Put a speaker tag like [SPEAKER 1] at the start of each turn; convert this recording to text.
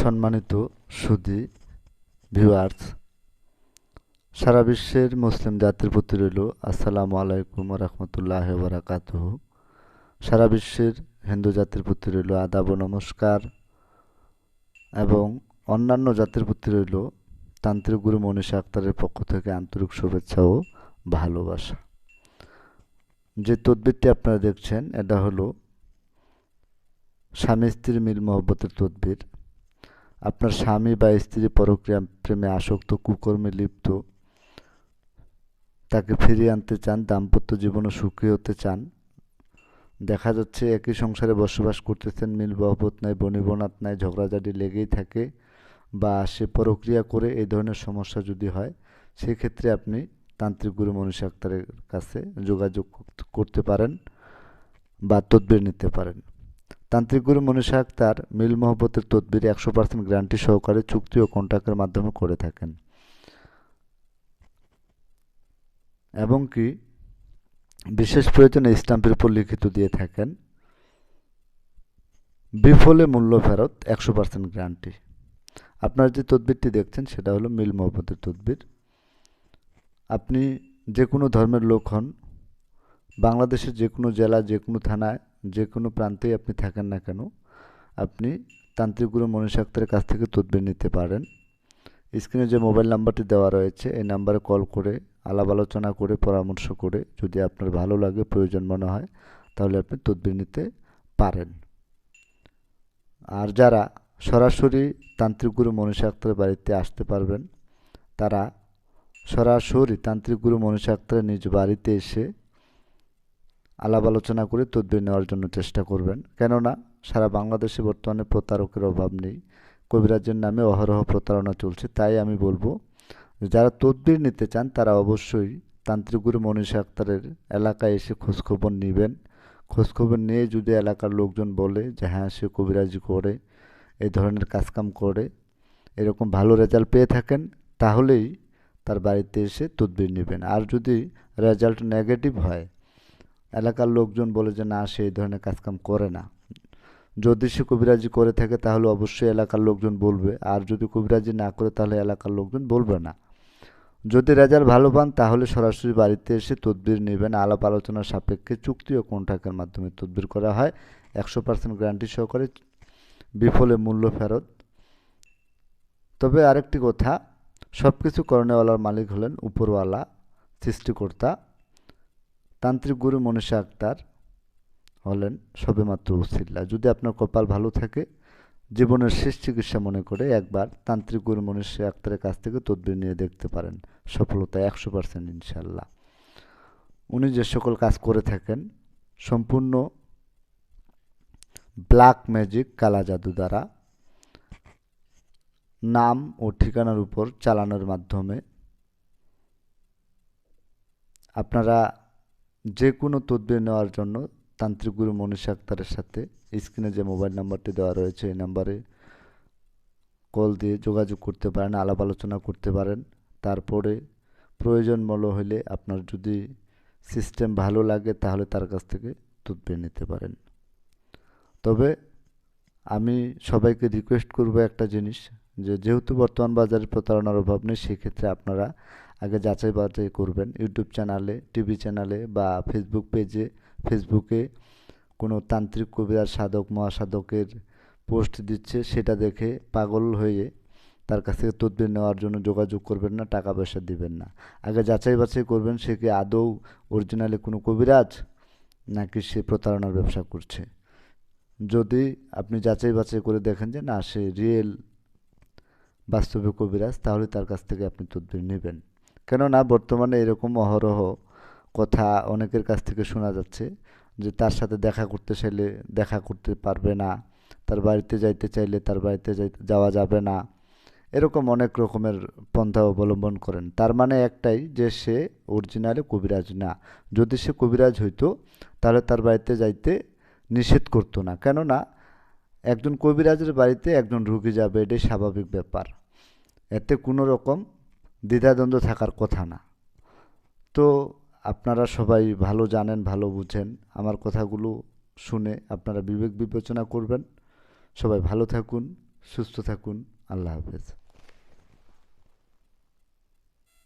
[SPEAKER 1] সম্মানিত সুধী ভিউয়ার্স, সারা বিশ্বের মুসলিম জাতির প্রতি রইল আসসালামু আলাইকুম রহমতুল্লাহ বারাকাতুহ। সারা বিশ্বের হিন্দু জাতির প্রতি রইল আদাব ও নমস্কার এবং অন্যান্য জাতির প্রতি রইল তান্ত্রিক গুরু মনীষা আক্তারের পক্ষ থেকে আন্তরিক শুভেচ্ছা ও ভালোবাসা। যে তদবিরটি আপনারা দেখছেন এটা হলো স্বামী স্ত্রীর মিল মহব্বতের তদবির। আপনার স্বামী বা স্ত্রী পরক্রিয়া প্রেমে আসক্ত, কুকর্মে লিপ্ত, তাকে ফিরিয়ে আনতে চান, দাম্পত্য জীবনে সুখী হতে চান। দেখা যাচ্ছে একই সংসারে বসবাস করতেছেন, মিল মহব্বত নাই, বনিবনাত নাই, ঝগড়াঝাটি লেগেই থাকে বা সে পরক্রিয়া করে, এই ধরনের সমস্যা যদি হয় সেক্ষেত্রে আপনি তান্ত্রিক গুরু মনীষা আক্তারের কাছে যোগাযোগ করতে পারেন বা তদবির নিতে পারেন। তান্ত্রিক গুরু মনীষা আক্তার মিল মহব্বতের তদবির 100% গ্যারান্টি সহকারে চুক্তি ও কন্ট্রাক্টের মাধ্যমে করে থাকেন এবং কি বিশেষ প্রয়োজনে স্ট্যাম্পের উপর লিখিত দিয়ে থাকেন। বিফলে মূল্য ফেরত, 100% গ্যারান্টি। আপনার যে তদবিরটি দেখছেন সেটা হলো মিল মহব্বতের তদবির। আপনি যে কোনো ধর্মের লোক হন, বাংলাদেশের যে কোনো জেলা, যে কোনো থানায়, যে কোনো প্রান্তেই আপনি থাকেন না কেন, আপনি তান্ত্রিক গুরু মনীষা আক্তারের কাছ থেকে তদবির নিতে পারেন। স্ক্রিনে যে মোবাইল নাম্বারটি দেওয়া রয়েছে এই নাম্বারে কল করে আলাপ আলোচনা করে পরামর্শ করে যদি আপনার ভালো লাগে, প্রয়োজন মনে হয়, তাহলে আপনি তদবির নিতে পারেন। আর যারা সরাসরি তান্ত্রিক গুরু মনীষা আক্তারের বাড়িতে আসতে পারবেন তারা সরাসরি তান্ত্রিক গুরু মনীষা আক্তারের নিজ বাড়িতে এসে আলাপ আলোচনা করে তদবির নেওয়ার জন্য চেষ্টা করবেন। কেননা সারা বাংলাদেশে বর্তমানে প্রতারকের অভাব নেই, কবিরাজের নামে অহরহ প্রতারণা চলছে। তাই আমি বলবো যারা তদবির নিতে চান তারা অবশ্যই তান্ত্রিক গুরু মনীষা আক্তারের এলাকায় এসে খোঁজখবর নেবেন। খোঁজখবর নিয়ে যদি এলাকার লোকজন বলে যে হ্যাঁ সে কবিরাজি করে, এই ধরনের কাজকাম করে, এরকম ভালো রেজাল্ট পেয়ে থাকেন, তাহলেই তার বাড়িতে এসে তদবির নেবেন। আর যদি রেজাল্ট নেগেটিভ হয়, এলাকার লোকজন বলে যে না সে এই ধরনের কাজকাম করে না, যদি সে কবিরাজি করে থাকে তাহলে অবশ্যই এলাকার লোকজন বলবে, আর যদি কবিরাজি না করে তাহলে এলাকার লোকজন বলবে না। যদি রেজাল্ট ভালো পান তাহলে সরাসরি বাড়িতে এসে তদবির নেবেন। আলাপ আলোচনার সাপেক্ষে চুক্তি ও কন্ট্রাক্টের মাধ্যমে তদবির করা হয়, 100% গ্যারান্টি সহকারে, বিফলে মূল্য ফেরত। তবে আরেকটি কথা, সব কিছু করণেওয়ালার মালিক হলেন উপরওয়ালা, সৃষ্টিকর্তা। তান্ত্রিক গুরু মনীষা আক্তার হলেন সবেমাত্র উসিলা। যদি আপনার কপাল ভালো থাকে, জীবনের শেষ চিকিৎসা মনে করে একবার তান্ত্রিক গুরু মনীষা আক্তারের কাছ থেকে তদবির নিয়ে দেখতে পারেন। সফলতা 100% ইনশাল্লাহ। উনি যে সকল কাজ করে থাকেন সম্পূর্ণ ব্ল্যাক ম্যাজিক, কালা জাদু দ্বারা, নাম ও ঠিকানার উপর চালানোর মাধ্যমে। আপনারা যে কোনো তদবির নেওয়ার জন্য তান্ত্রিক গুরু মনীষা আক্তারের সাথে স্ক্রিনে যে মোবাইল নাম্বারটি দেওয়া রয়েছে এই নাম্বারে কল দিয়ে যোগাযোগ করতে পারেন, আলাপ আলোচনা করতে পারেন। তারপরে প্রয়োজন মনে হলে আপনার যদি সিস্টেম ভালো লাগে তাহলে তার কাছ থেকে তদবির নিতে পারেন। তবে আমি সবাইকে রিকোয়েস্ট করব একটা জিনিস, যেহেতু বর্তমান বাজারে প্রতারণার অভাব নেই, সেক্ষেত্রে আপনারা আগে যাচাই বাছাই করবেন। ইউটিউব চ্যানেলে, টিভি চ্যানেলে বা ফেসবুক পেজে, ফেসবুকে কোনো তান্ত্রিক, কবিরাজ, সাধক, মহাসাধকের পোস্ট দিচ্ছে সেটা দেখে পাগল হয়ে তার কাছ থেকে তদবির নেওয়ার জন্য যোগাযোগ করবেন না, টাকা পয়সা দিবেন না। আগে যাচাই বাছাই করবেন সে কি আদৌ অরিজিনালি কোনো কবিরাজ নাকি সে প্রতারণার ব্যবসা করছে। যদি আপনি যাচাই বাছাই করে দেখেন যে না সে রিয়েল বাস্তবে কবিরাজ, তাহলে তার কাছ থেকে আপনি তদবির নেবেন। কেননা বর্তমানে এরকম অহরহ কথা অনেকের কাছ থেকে শোনা যাচ্ছে যে তার সাথে দেখা করতে চাইলে দেখা করতে পারবে না, তার বাড়িতে যাইতে চাইলে তার বাড়িতে যাওয়া যাবে না, এরকম অনেক রকমের পন্থা অবলম্বন করেন। তার মানে একটাই যে সে অরিজিনালি কবিরাজ না। যদি সে কবিরাজ হইতো তাহলে তার বাড়িতে যাইতে নিষেধ করতো না। কেননা একজন কবিরাজের বাড়িতে একজন রুগী যাবে, এটাই স্বাভাবিক ব্যাপার, এতে কোনো রকম দ্বিধাদ্বন্দ্ব থাকার কথা না। তো আপনারা সবাই ভালো জানেন, ভালো বুঝেন, আমার কথাগুলো শুনে আপনারা বিবেক বিবেচনা করবেন। সবাই ভালো থাকুন, সুস্থ থাকুন। আল্লাহ হাফেজ।